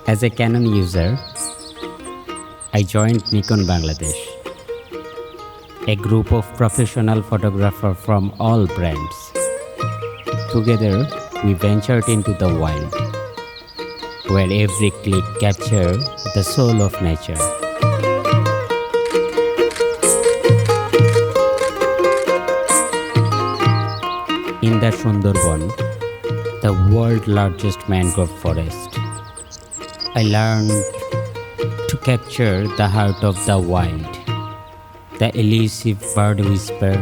As a Canon user, I joined Nikon Bangladesh, a group of professional photographers from all brands. Together, we ventured into the wild, where every click captured the soul of nature. In the Sundarbans, the world's largest mangrove forest, I learned to capture the heart of the wild, the elusive bird whisper,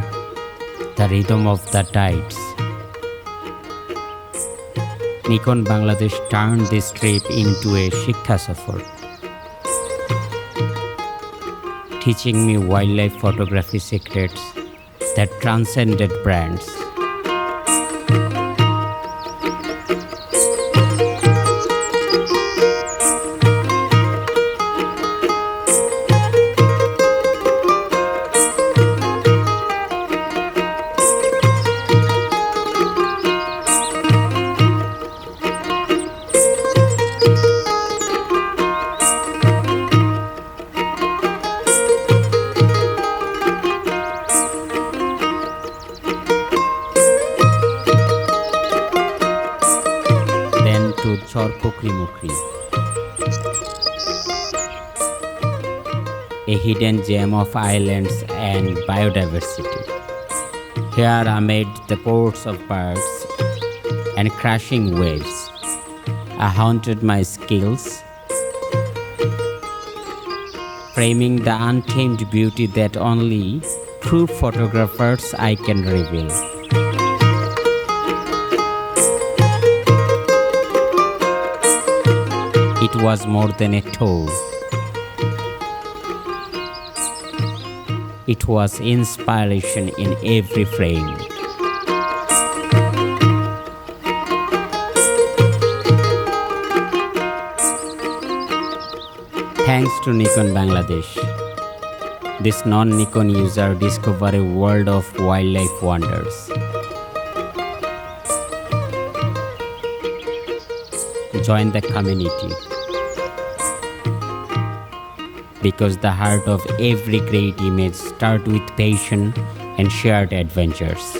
the rhythm of the tides. Nikon Bangladesh turned this trip into a Shiksha Safar, teaching me wildlife photography secrets that transcended brands. To Chukimuki, a hidden gem of islands and biodiversity. Here amid the chords of birds and crashing waves, I haunted my skills, framing the untamed beauty that only true photographers I can reveal. It was more than a tour. It was inspiration in every frame. Thanks to Nikon Bangladesh, this non-Nikon user discovered a world of wildlife wonders. Join the community, because the heart of every great image starts with passion and shared adventures.